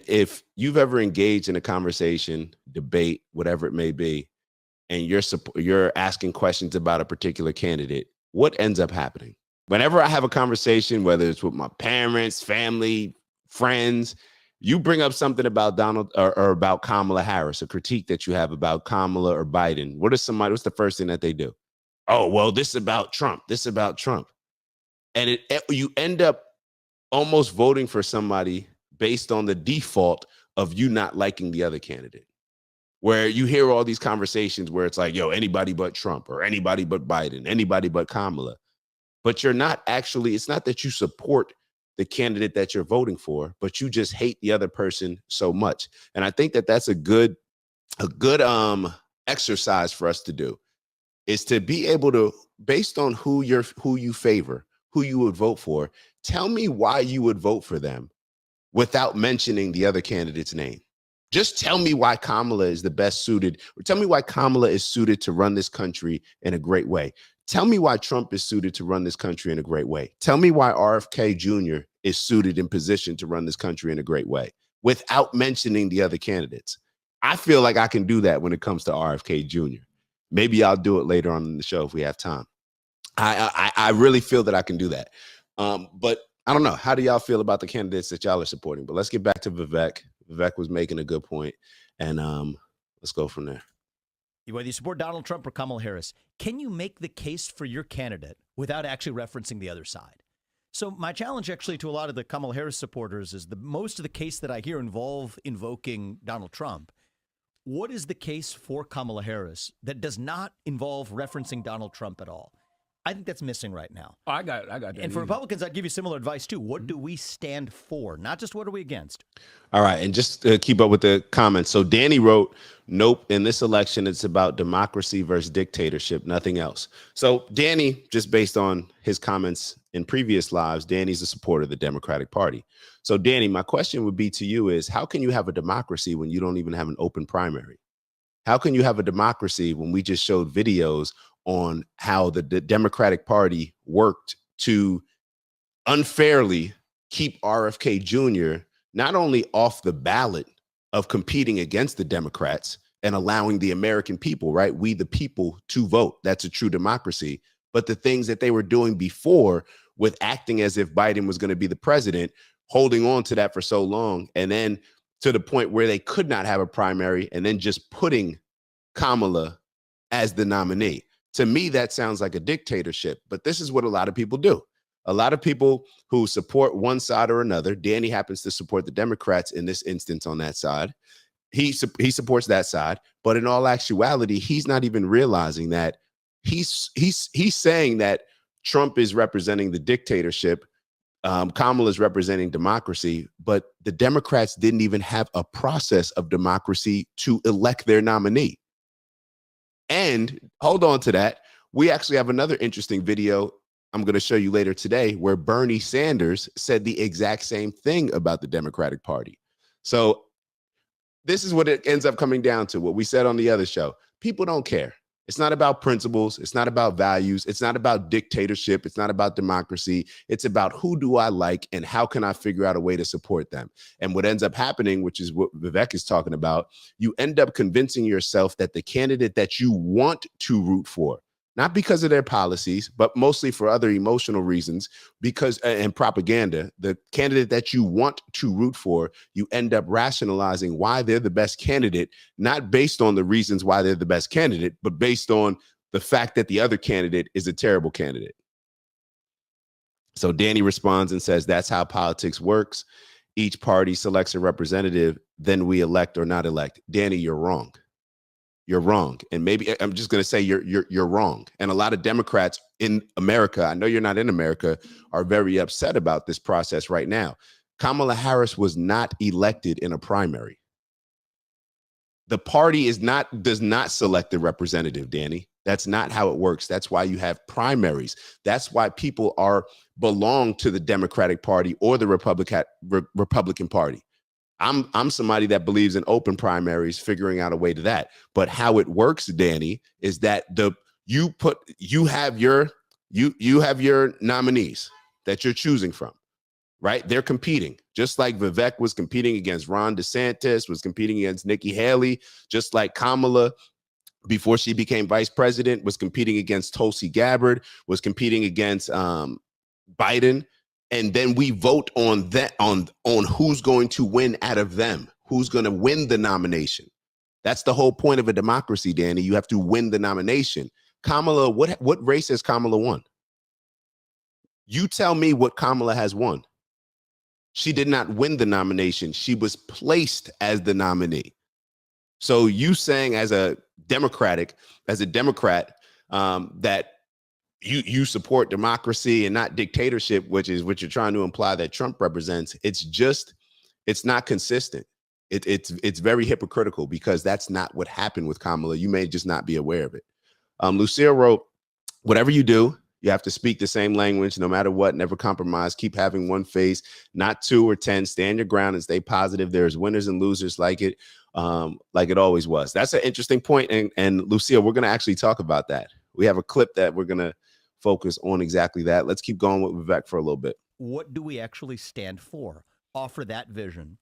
if you've ever engaged in a conversation, debate, whatever it may be, and you're asking questions about a particular candidate, what ends up happening? Whenever I have a conversation, whether it's with my parents, family, friends, you bring up something about Donald or about Kamala Harris, a critique that you have about Kamala or Biden. What's the first thing that they do? Oh, well, this is about Trump. This is about Trump. And you end up almost voting for somebody based on the default of you not liking the other candidate. Where you hear all these conversations where it's like, yo, anybody but Trump or anybody but Biden, anybody but Kamala. But you're not actually, it's not that you support the candidate that you're voting for, but you just hate the other person so much. And I think that that's a good exercise for us to do, is to be able to, based on who you favor, who you would vote for, tell me why you would vote for them without mentioning the other candidate's name. Just tell me why Kamala is the best suited, or tell me why Kamala is suited to run this country in a great way. Tell me why Trump is suited to run this country in a great way. Tell me why RFK Jr. is suited and positioned to run this country in a great way without mentioning the other candidates. I feel like I can do that when it comes to RFK Jr. Maybe I'll do it later on in the show if we have time. I really feel that I can do that. But I don't know. How do y'all feel about the candidates that y'all are supporting? But let's get back to Vivek. Vivek was making a good point, and let's go from there. Whether you support Donald Trump or Kamala Harris, can you make the case for your candidate without actually referencing the other side? So my challenge actually to a lot of the Kamala Harris supporters is most of the case that I hear involve invoking Donald Trump. What is the case for Kamala Harris that does not involve referencing Donald Trump at all? I think that's missing right now. Oh, I got that. And for Republicans, I'd give you similar advice, too. What do we stand for? Not just what are we against? All right. And just keep up with the comments. So Danny wrote, nope, in this election, it's about democracy versus dictatorship, nothing else. So Danny, just based on his comments in previous lives, Danny's a supporter of the Democratic Party. So Danny, my question would be to you is, how can you have a democracy when you don't even have an open primary? How can you have a democracy when we just showed videos on how the Democratic Party worked to unfairly keep RFK Jr. not only off the ballot of competing against the Democrats and allowing the American people, right, we the people, to vote? That's a true democracy. But the things that they were doing before with acting as if Biden was going to be the president, holding on to that for so long, and then to the point where they could not have a primary, and then just putting Kamala as the nominee. To me, that sounds like a dictatorship, but this is what a lot of people do. A lot of people who support one side or another, Danny happens to support the Democrats in this instance on that side. He supports that side, but in all actuality, he's not even realizing that he's saying that Trump is representing the dictatorship, Kamala is representing democracy, but the Democrats didn't even have a process of democracy to elect their nominee. And hold on to that. We actually have another interesting video I'm going to show you later today where Bernie Sanders said the exact same thing about the Democratic Party. So this is what it ends up coming down to, what we said on the other show. People don't care. It's not about principles. It's not about values. It's not about dictatorship. It's not about democracy. It's about who do I like and how can I figure out a way to support them? And what ends up happening, which is what Vivek is talking about, you end up convincing yourself that the candidate that you want to root for, not because of their policies, but mostly for other emotional reasons, because and propaganda, the candidate that you want to root for, you end up rationalizing why they're the best candidate, not based on the reasons why they're the best candidate, but based on the fact that the other candidate is a terrible candidate. So Danny responds and says, that's how politics works. Each party selects a representative, then we elect or not elect. Danny, you're wrong. You're wrong. And maybe I'm just going to say you're wrong. And a lot of Democrats in America, I know you're not in America, are very upset about this process right now. Kamala Harris was not elected in a primary. The party does not select the representative, Danny. That's not how it works. That's why you have primaries. That's why people belong to the Democratic Party or the Republican Party. I'm somebody that believes in open primaries, figuring out a way to that. But how it works, Danny, is that you have your nominees that you're choosing from, right? They're competing, just like Vivek was competing against Ron DeSantis, was competing against Nikki Haley, just like Kamala before she became vice president was competing against Tulsi Gabbard, was competing against Biden. And then we vote on that on who's going to win out of them, who's going to win the nomination. That's the whole point of a democracy, Danny. You have to win the nomination. Kamala, what race has Kamala won? You tell me what Kamala has won. She did not win the nomination. She was placed as the nominee. So you saying as a Democrat, that you support democracy and not dictatorship, which is what you're trying to imply that Trump represents. It's not consistent. It's very hypocritical because that's not what happened with Kamala. You may just not be aware of it. Lucille wrote, whatever you do, you have to speak the same language no matter what, never compromise, keep having one face, not 2 or 10, stand your ground and stay positive. There's winners and losers like it always was. That's an interesting point. And Lucille, we're going to actually talk about that. We have a clip that we're going to focus on exactly that. Let's keep going with Vivek for a little bit. What do we actually stand for? Offer that vision.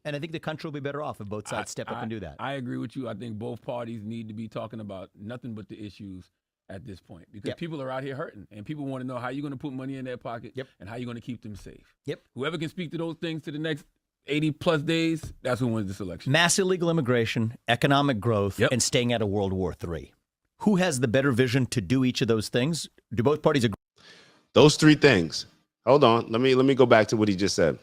And I think the country will be better off if both sides step up and do that. I agree with you. I think both parties need to be talking about nothing but the issues at this point, because people are out here hurting and people want to know how you're going to put money in their pocket and how you're going to keep them safe. Whoever can speak to those things to the next 80 plus days, that's who wins this election. Mass illegal immigration, economic growth, and staying out of World War III. Who has the better vision to do each of those things? Do both parties agree? Those 3 things. Hold on. Let me go back to what he just said.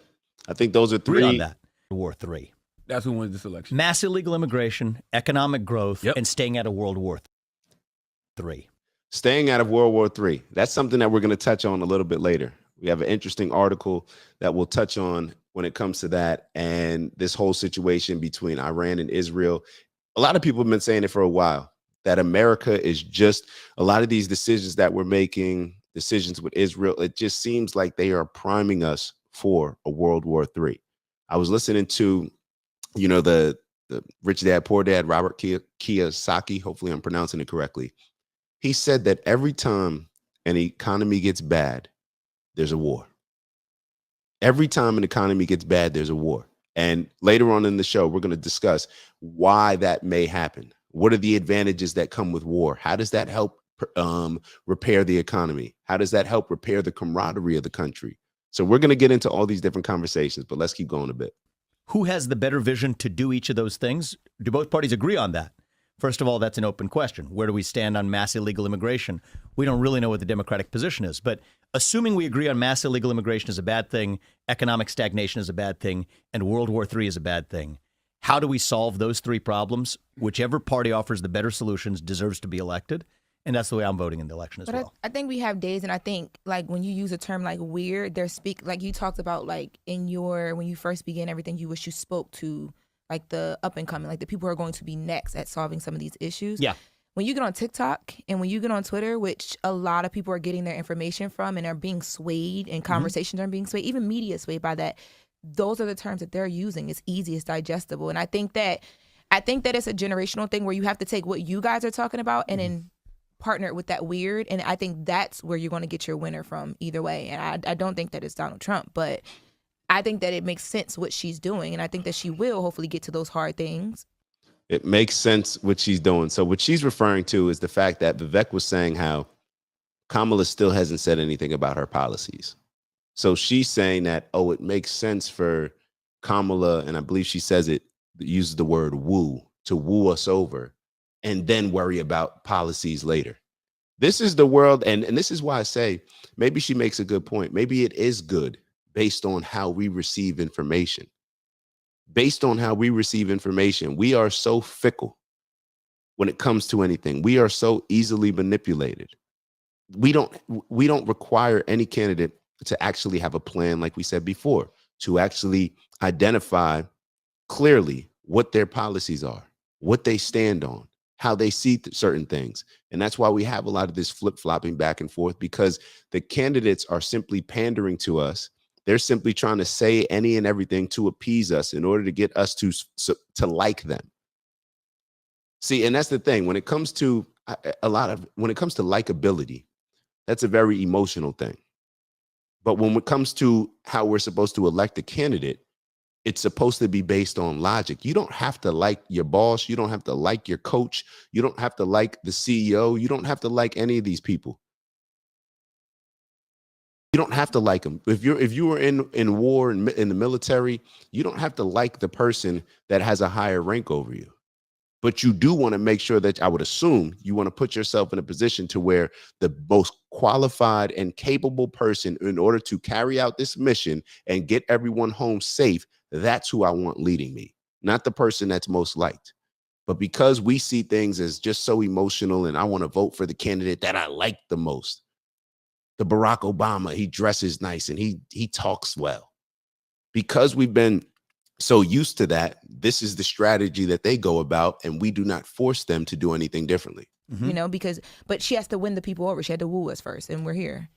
I think those are 3. On that. War III. That's who wins this election. Mass illegal immigration, economic growth, and staying out of World War III. Staying out of World War III. That's something that we're going to touch on a little bit later. We have an interesting article that we'll touch on when it comes to that and this whole situation between Iran and Israel. A lot of people have been saying it for a while, that America is just, a lot of these decisions that we're making, decisions with Israel, it just seems like they are priming us for a World War III. I was listening to, the Rich Dad, Poor Dad, Robert Kiyosaki, hopefully I'm pronouncing it correctly. He said that every time an economy gets bad, there's a war. Every time an economy gets bad, there's a war. And later on in the show, we're going to discuss why that may happen. What are the advantages that come with war? How does that help repair the economy? How does that help repair the camaraderie of the country? So we're going to get into all these different conversations, but let's keep going a bit. Who has the better vision to do each of those things? Do both parties agree on that? First of all, that's an open question. Where do we stand on mass illegal immigration? We don't really know what the Democratic position is, but assuming we agree on mass illegal immigration is a bad thing, economic stagnation is a bad thing, and World War III is a bad thing, how do we solve those 3 problems? Whichever party offers the better solutions deserves to be elected. And that's the way I'm voting in the election as well. I think we have days, and I think like when you use a term like weird, like you talked about like when you first began everything, you wish you spoke to like the up and coming, like the people who are going to be next at solving some of these issues. Yeah. When you get on TikTok and when you get on Twitter, which a lot of people are getting their information from and are being swayed and conversations are being swayed, even media swayed by that, those are the terms that they're using. It's easy, it's digestible. And I think that it's a generational thing where you have to take what you guys are talking about and then partner with that weird. And I think that's where you're going to get your winner from either way. And I don't think that it's Donald Trump, but I think that it makes sense what she's doing. And I think that she will hopefully get to those hard things. It makes sense what she's doing. So what she's referring to is the fact that Vivek was saying how Kamala still hasn't said anything about her policies. So she's saying that, it makes sense for Kamala, and I believe she says it, uses the word woo, to woo us over and then worry about policies later. This is the world. And this is why I say maybe she makes a good point. Maybe it is good based on how we receive information. Based on how we receive information, we are so fickle when it comes to anything. We are so easily manipulated. We don't require any candidate to actually have a plan, like we said before, to actually identify clearly what their policies are, what they stand on, how they see certain things. And that's why we have a lot of this flip-flopping back and forth, because the candidates are simply pandering to us. They're simply trying to say any and everything to appease us in order to get us to like them. See, and that's the thing. When it comes to likability, that's a very emotional thing. But when it comes to how we're supposed to elect a candidate, it's supposed to be based on logic. You don't have to like your boss. You don't have to like your coach. You don't have to like the CEO. You don't have to like any of these people. You don't have to like them. If you were in war and in the military, you don't have to like the person that has a higher rank over you. But you do want to make sure that, I would assume, you want to put yourself in a position to where the most qualified and capable person, in order to carry out this mission and get everyone home safe, that's who I want leading me, not the person that's most liked. But because we see things as just so emotional, and I want to vote for the candidate that I like the most, the Barack Obama, he dresses nice and he talks well. Because we've been so used to that, this is the strategy that they go about, and we do not force them to do anything differently. You know, but she has to win the people over. She had to woo us first, and we're here.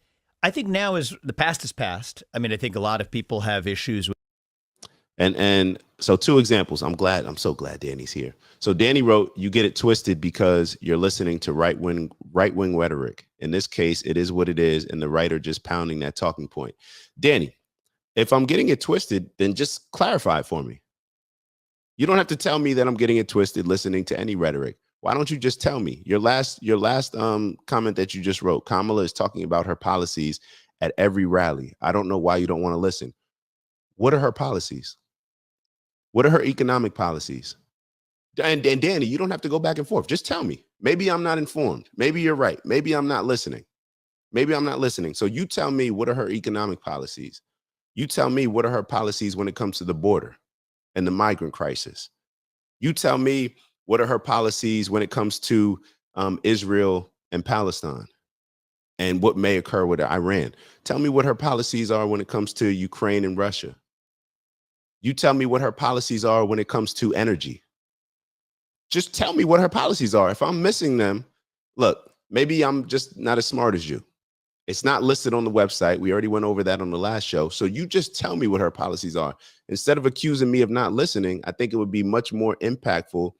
I think now is the past is past. I mean, I think a lot of people have issues with. And so 2 examples. I'm so glad Danny's here. So Danny wrote, "You get it twisted because you're listening to right-wing rhetoric. In this case, it is what it is, and the right are just pounding that talking point." Danny, if I'm getting it twisted, then just clarify it for me. You don't have to tell me that I'm getting it twisted listening to any rhetoric. Why don't you just tell me? Your last comment that you just wrote, Kamala is talking about her policies at every rally. I don't know why you don't want to listen. What are her policies? What are her economic policies? And Danny, you don't have to go back and forth. Just tell me. Maybe I'm not informed. Maybe you're right. Maybe I'm not listening. So you tell me, what are her economic policies? You tell me, what are her policies when it comes to the border and the migrant crisis? You tell me, what are her policies when it comes to Israel and Palestine and what may occur with Iran? Tell me what her policies are when it comes to Ukraine and Russia. You tell me what her policies are when it comes to energy. Just tell me what her policies are. If I'm missing them, look, maybe I'm just not as smart as you. It's not listed on the website. We already went over that on the last show. So you just tell me what her policies are. Instead of accusing me of not listening, I think it would be much more impactful.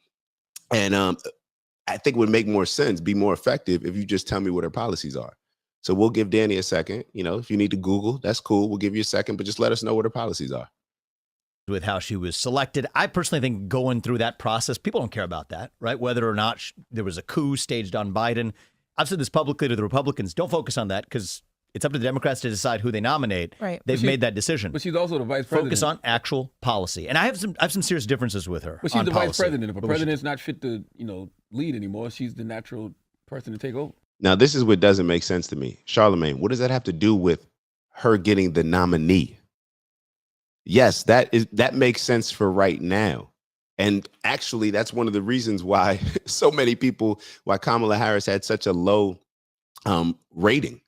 And I think it would make more sense, be more effective if you just tell me what her policies are. So we'll give Danny a second. You know, if you need to Google, that's cool. We'll give you a second, but just let us know what her policies are. With how she was selected. I personally think going through that process, people don't care about that, right? Whether or not there was a coup staged on Biden. I've said this publicly to the Republicans. Don't focus on that, because it's up to the Democrats to decide who they nominate. Right. They've made that decision. But she's also the vice president. Focus on actual policy. And I have some serious differences with her. But she's the policy. vice president. If a president's not fit to, lead anymore, she's the natural person to take over. Now, this is what doesn't make sense to me. Charlamagne, what does that have to do with her getting the nominee? Yes, that makes sense for right now. And actually, that's one of the reasons why so many people, why Kamala Harris had such a low rating.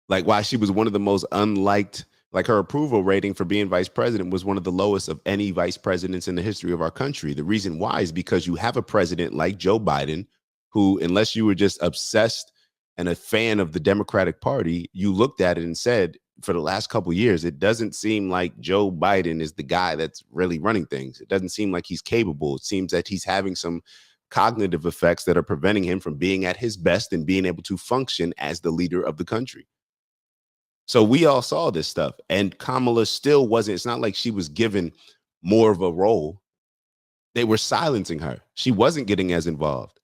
Like, why she was one of the most unliked, like her approval rating for being vice president was one of the lowest of any vice presidents in the history of our country. The reason why is because you have a president like Joe Biden, who, unless you were just obsessed and a fan of the Democratic Party, you looked at it and said, for the last couple of years, it doesn't seem like Joe Biden is the guy that's really running things. It doesn't seem like he's capable. It seems that he's having some cognitive effects that are preventing him from being at his best and being able to function as the leader of the country. So we all saw this stuff, and Kamala still wasn't. It's not like she was given more of a role. They were silencing her. She wasn't getting as involved.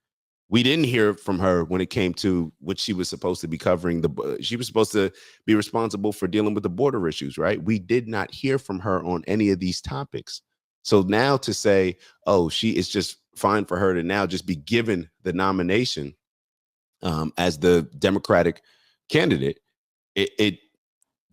We didn't hear from her when it came to what she was supposed to be covering. She was supposed to be responsible for dealing with the border issues, right? We did not hear from her on any of these topics. So now to say, oh, it's just fine for her to now just be given the nomination as the Democratic candidate, it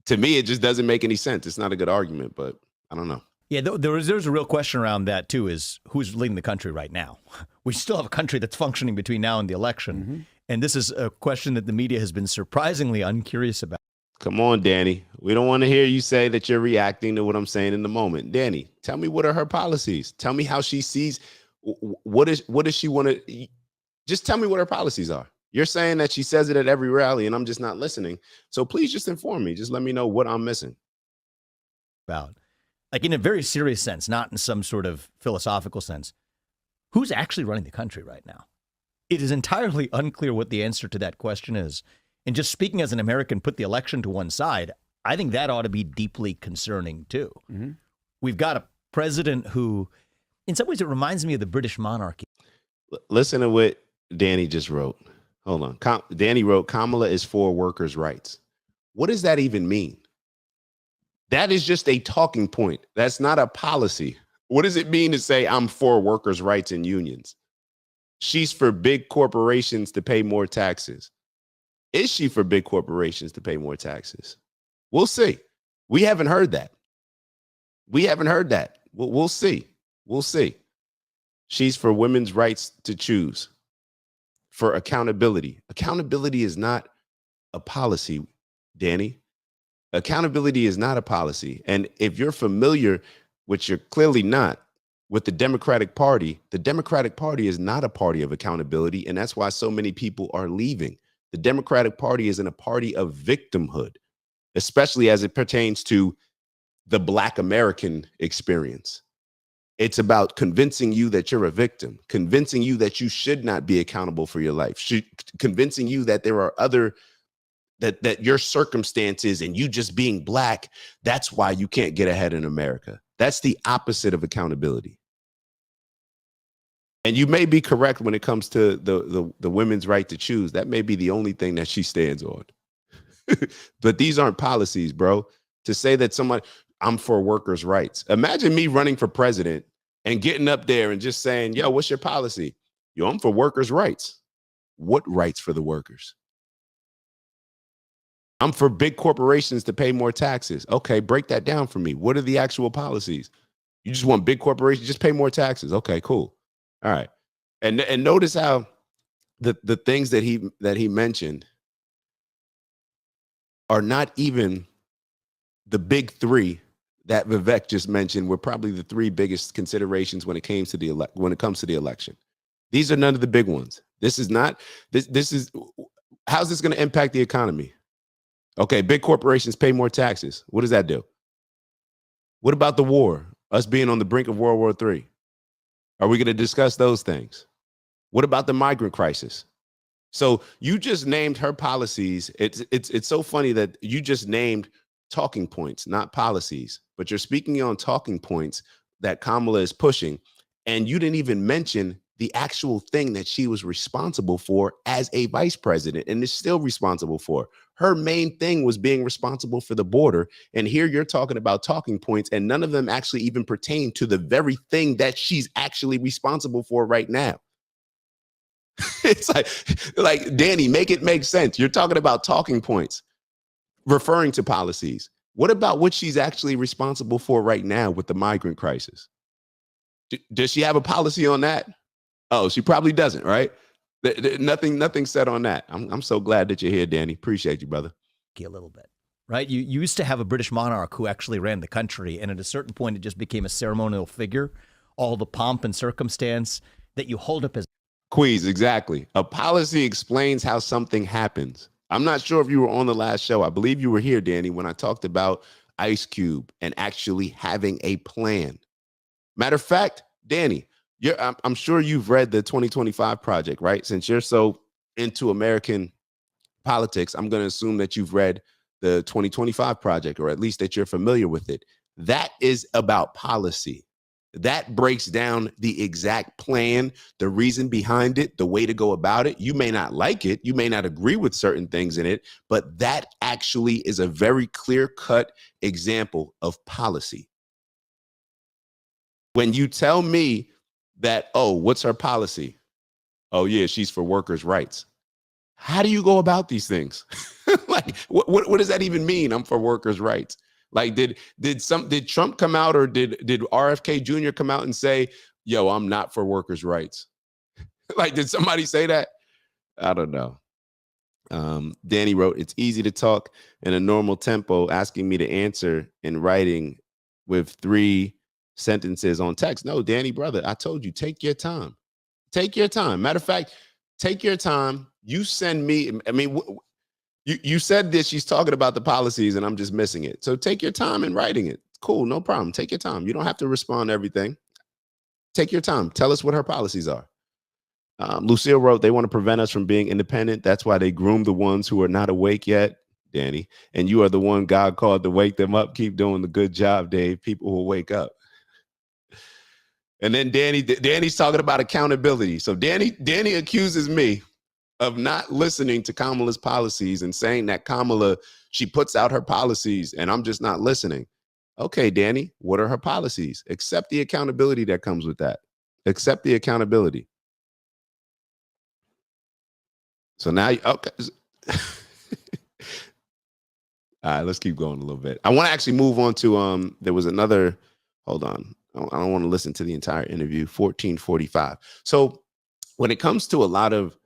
to me, it just doesn't make any sense. It's not a good argument, but I don't know. Yeah, there's a real question around that, too, is who's leading the country right now? We still have a country that's functioning between now and the election. Mm-hmm. And this is a question that the media has been surprisingly uncurious about. Come on, Danny. We don't want to hear you say that you're reacting to what I'm saying in the moment. Danny, tell me, what are her policies? Tell me how she sees. What does she want to? Just tell me what her policies are. You're saying that she says it at every rally, and I'm just not listening. So please just inform me. Just let me know what I'm missing. About. Like, in a very serious sense, not in some sort of philosophical sense, who's actually running the country right now? It is entirely unclear what the answer to that question is. And just speaking as an American, put the election to one side, I think that ought to be deeply concerning too. Mm-hmm. We've got a president who, in some ways, it reminds me of the British monarchy. Listen to what Danny just wrote. Hold on. Danny wrote, Kamala is for workers' rights. What does that even mean? That is just a talking point. That's not a policy. What does it mean to say I'm for workers' rights and unions? She's for big corporations to pay more taxes. Is she for big corporations to pay more taxes? We'll see. We haven't heard that. We'll see. We'll see. She's for women's rights to choose, for accountability. Accountability is not a policy, Danny. Accountability is not a policy. And if you're familiar, which you're clearly not, with the Democratic Party is not a party of accountability. And that's why so many people are leaving. The Democratic Party isn't a party of victimhood, especially as it pertains to the Black American experience. It's about convincing you that you're a victim, convincing you that you should not be accountable for your life, convincing you that there are that your circumstances and you just being Black, that's why you can't get ahead in America. That's the opposite of accountability. And you may be correct when it comes to the women's right to choose. That may be the only thing that she stands on. But these aren't policies, bro. To say that I'm for workers' rights. Imagine me running for president and getting up there and just saying, yo, what's your policy? Yo, I'm for workers' rights. What rights for the workers? I'm for big corporations to pay more taxes. Okay, break that down for me. What are the actual policies? You just want big corporations, just pay more taxes. Okay, cool. All right. And notice how the things that he mentioned are not even the big three that Vivek just mentioned were probably the three biggest considerations when it comes to the election. These are none of the big ones. This is how's this going to impact the economy? Okay, big corporations pay more taxes. What does that do? What about the war? Us being on the brink of World War III? Are we going to discuss those things? What about the migrant crisis? So you just named her policies. It's so funny that you just named talking points, not policies, but you're speaking on talking points that Kamala is pushing. And you didn't even mention the actual thing that she was responsible for as a vice president and is still responsible for. Her main thing was being responsible for the border. And here you're talking about talking points, and none of them actually even pertain to the very thing that she's actually responsible for right now. It's like, Danny, make it make sense. You're talking about talking points, referring to policies. What about what she's actually responsible for right now with the migrant crisis? Does she have a policy on that? Oh, she probably doesn't, right? Nothing said on that. I'm so glad that you're here, Danny. Appreciate you, brother. A little bit, right? You used to have a British monarch who actually ran the country, and at a certain point, it just became a ceremonial figure. All the pomp and circumstance that you hold up as Queez, exactly. A policy explains how something happens. I'm not sure if you were on the last show. I believe you were here, Danny, when I talked about Ice Cube and actually having a plan. Matter of fact, Danny, I'm sure you've read the 2025 Project, right? Since you're so into American politics, I'm going to assume that you've read the 2025 Project, or at least that you're familiar with it. That is about policy. That breaks down the exact plan, the reason behind it, the way to go about it. You may not like it. You may not agree with certain things in it, but that actually is a very clear-cut example of policy. When you tell me that, oh, what's her policy? Oh, yeah, she's for workers' rights. How do you go about these things? Like, what does that even mean? I'm for workers' rights. Like, did Trump come out, or did RFK Jr. come out and say, yo, I'm not for workers' rights? Like, did somebody say that? I don't know. Danny wrote, it's easy to talk in a normal tempo, asking me to answer in writing with 3 sentences on text. No, Danny, brother, I told you, take your time. Take your time. Matter of fact, take your time. You send me, I mean, you said this, she's talking about the policies and I'm just missing it. So take your time in writing it. Cool, no problem. Take your time. You don't have to respond to everything. Take your time. Tell us what her policies are. Lucille wrote, they want to prevent us from being independent. That's why they groom the ones who are not awake yet, Danny. And you are the one God called to wake them up. Keep doing the good job, Dave. People will wake up. And then Danny's talking about accountability. So Danny accuses me of not listening to Kamala's policies and saying that Kamala, she puts out her policies and I'm just not listening. Okay, Danny, what are her policies? Accept the accountability that comes with that. Accept the accountability. So now, okay. All right, let's keep going a little bit. I want to actually move on to, there was another, hold on. I don't want to listen to the entire interview, 1445. So when it comes to a lot of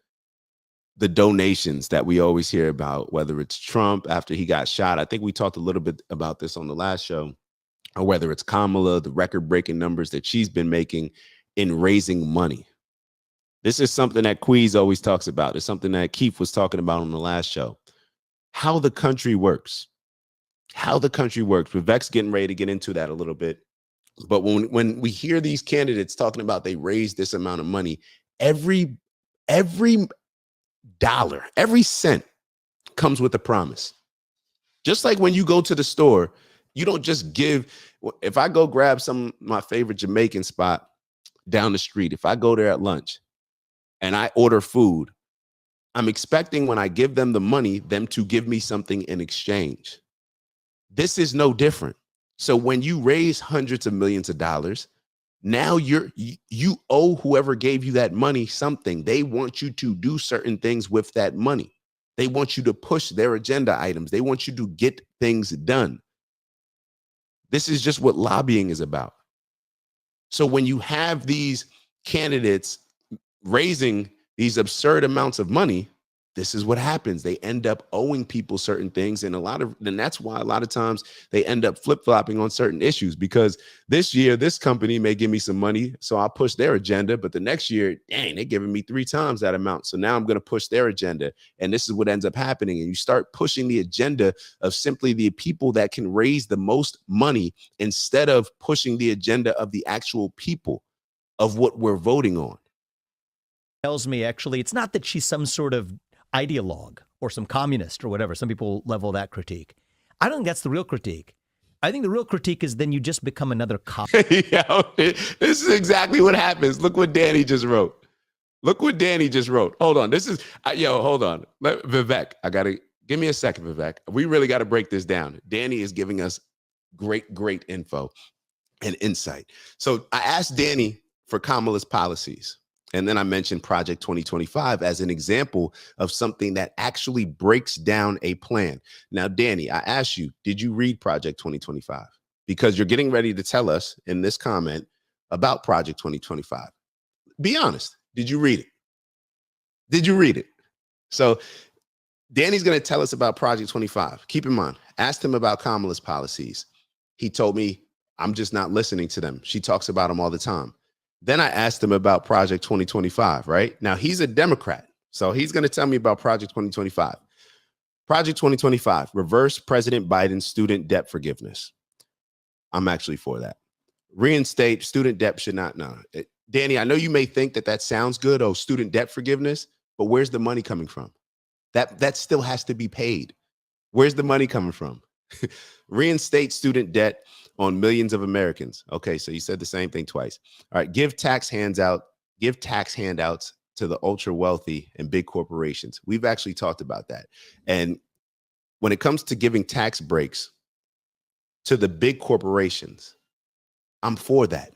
the donations that we always hear about, whether it's Trump after he got shot, I think we talked a little bit about this on the last show, or whether it's Kamala, the record-breaking numbers that she's been making in raising money. This is something that Queez always talks about. It's something that Keith was talking about on the last show. How the country works. How the country works. Vivek's getting ready to get into that a little bit. But when we hear these candidates talking about they raised this amount of money, every dollar, every cent comes with a promise. Just like when you go to the store, you don't just give. If I go grab some my favorite Jamaican spot down the street, if I go there at lunch and I order food, I'm expecting when I give them the money, them to give me something in exchange. This is no different. So when you raise hundreds of millions of dollars, now you owe whoever gave you that money something. They want you to do certain things with that money. They want you to push their agenda items. They want you to get things done. This is just what lobbying is about. So when you have these candidates raising these absurd amounts of money, this is what happens. They end up owing people certain things. And that's why a lot of times they end up flip-flopping on certain issues, because this year, this company may give me some money, so I'll push their agenda. But the next year, dang, they're giving me 3 times that amount. So now I'm going to push their agenda. And this is what ends up happening. And you start pushing the agenda of simply the people that can raise the most money instead of pushing the agenda of the actual people of what we're voting on. Tells me, actually, it's not that she's some sort of ideologue or some communist or whatever. Some people level that critique. I don't think that's the real critique. I think the real critique is then you just become another cop. Yo, this is exactly what happens. Look what Danny just wrote. Look what Danny just wrote. Hold on. This is, hold on. Vivek, give me a second, Vivek. We really got to break this down. Danny is giving us great info and insight. So I asked Danny for Kamala's policies. And then I mentioned Project 2025 as an example of something that actually breaks down a plan. Now, Danny, I asked you, did you read Project 2025? Because you're getting ready to tell us in this comment about Project 2025. Be honest. Did you read it? Did you read it? So Danny's going to tell us about Project 25. Keep in mind, asked him about Kamala's policies. He told me, I'm just not listening to them. She talks about them all the time. Then I asked him about Project 2025, right? Now, he's a Democrat, so he's going to tell me about Project 2025. Project 2025, reverse President Biden's student debt forgiveness. I'm actually for that. Reinstate student debt should not, no. Danny, I know you may think that sounds good, student debt forgiveness, but where's the money coming from? That still has to be paid. Where's the money coming from? Reinstate student debt on millions of Americans. Okay, so you said the same thing twice. All right, give tax handouts to the ultra wealthy and big corporations. We've actually talked about that. And when it comes to giving tax breaks to the big corporations, I'm for that.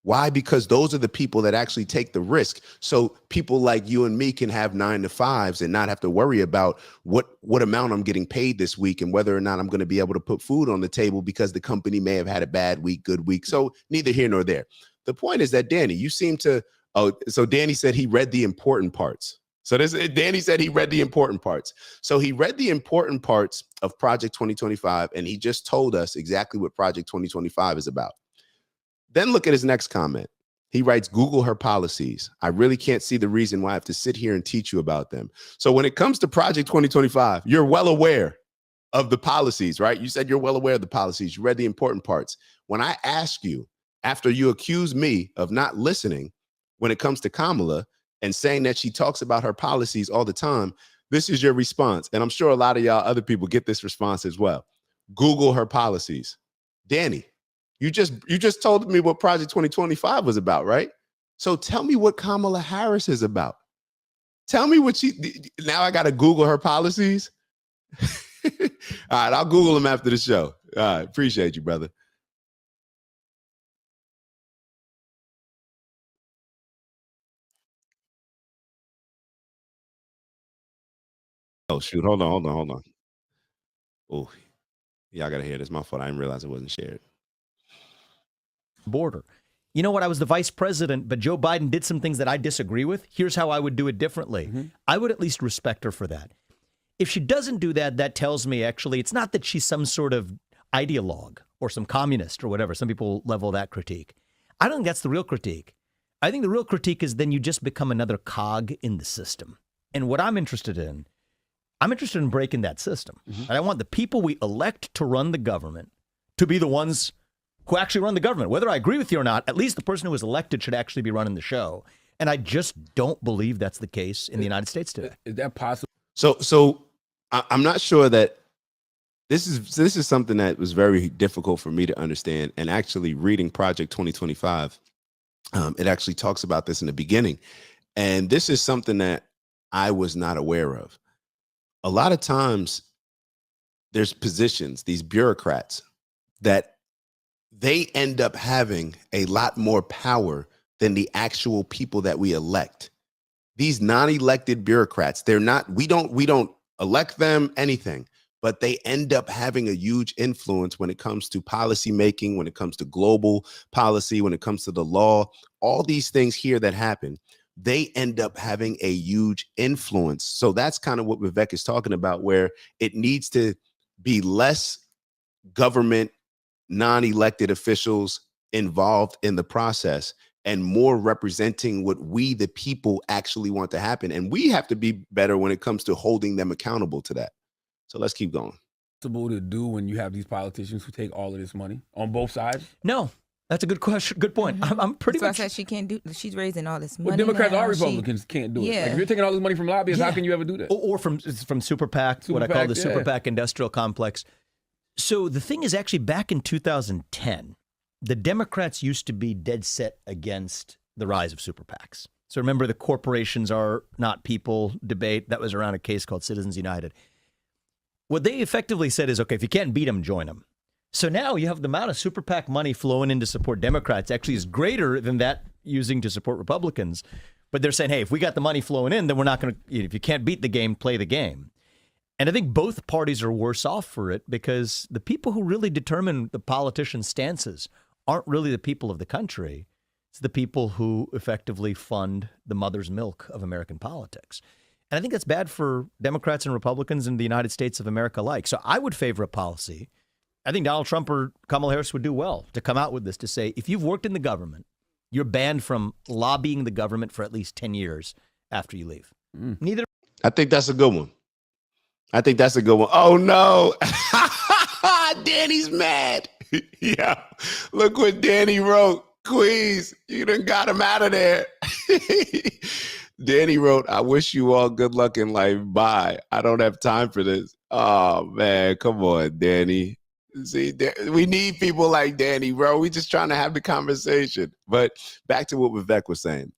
Why? Because those are the people that actually take the risk. So people like you and me can have 9 to 5s and not have to worry about what amount I'm getting paid this week and whether or not I'm going to be able to put food on the table because the company may have had a bad week, good week. So neither here nor there. The point is that, Danny, you seem to, so Danny said he read the important parts. Danny said he read the important parts. So he read the important parts of Project 2025, and he just told us exactly what Project 2025 is about. Then look at his next comment. He writes, Google her policies. I really can't see the reason why I have to sit here and teach you about them. So when it comes to Project 2025, you're well aware of the policies, right? You said you're well aware of the policies. You read the important parts. When I ask you, after you accuse me of not listening, when it comes to Kamala and saying that she talks about her policies all the time, this is your response. And I'm sure a lot of y'all other people get this response as well. Google her policies. Danny, you just told me what Project 2025 was about, right? So tell me what Kamala Harris is about. Tell me what now I got to Google her policies. All right, I'll Google them after the show. All right, appreciate you, brother. Oh, shoot. Hold on. Oh, y'all got to hear this. My fault. I didn't realize it wasn't shared. Border. You know what? I was the vice president, but Joe Biden did some things that I disagree with. Here's how I would do it differently. Mm-hmm. I would at least respect her for that. If she doesn't do that, that tells me actually it's not that she's some sort of ideologue or some communist or whatever. Some people level that critique. I don't think that's the real critique. I think the real critique is then you just become another cog in the system. And what I'm interested in breaking that system. Mm-hmm. And I want the people we elect to run the government to be the ones who actually run the government. Whether I agree with you or not, at least the person who was elected should actually be running the show. And I just don't believe that's the case in the United States today. Is that possible? So I'm not sure that this is something that was very difficult for me to understand. And actually reading Project 2025, it actually talks about this in the beginning. And this is something that I was not aware of. A lot of times there's positions, these bureaucrats, that they end up having a lot more power than the actual people that we elect. These non-elected bureaucrats, we don't elect them anything, but they end up having a huge influence when it comes to policy making, when it comes to global policy, when it comes to the law, all these things here that happen. They end up having a huge influence. So that's kind of what Vivek is talking about, where it needs to be less government, non-elected officials involved in the process and more representing what we, the people, actually want to happen. And we have to be better when it comes to holding them accountable to that. So let's keep going. Possible to do when you have these politicians who take all of this money on both sides? No. That's a good question. Good point. Mm-hmm. I'm pretty much. So I said she can't do. She's raising all this money. Well, Democrats or Republicans can't do it. Yeah. Like if you're taking all this money from lobbyists, how can you ever do that? Or from Super PAC, what I call the Super PAC industrial complex. So the thing is, actually, back in 2010, the Democrats used to be dead set against the rise of Super PACs. So remember the corporations are not people debate that was around a case called Citizens United. What they effectively said is, okay, if you can't beat them, join them. So now you have the amount of Super PAC money flowing in to support Democrats actually is greater than that using to support Republicans. But they're saying, hey, if we got the money flowing in, then we're not going to, if you can't beat the game, play the game. And I think both parties are worse off for it because the people who really determine the politicians' stances aren't really the people of the country. It's the people who effectively fund the mother's milk of American politics. And I think that's bad for Democrats and Republicans in the United States of America alike. So I would favor a policy. I think Donald Trump or Kamala Harris would do well to come out with this to say, if you've worked in the government, you're banned from lobbying the government for at least 10 years after you leave. Neither. I think that's a good one. Oh, no. Danny's mad. Yeah. Look what Danny wrote. Queez, you done got him out of there. Danny wrote, I wish you all good luck in life. Bye. I don't have time for this. Oh, man. Come on, Danny. See, we need people like Danny, bro. We just trying to have the conversation. But back to what Vivek was saying.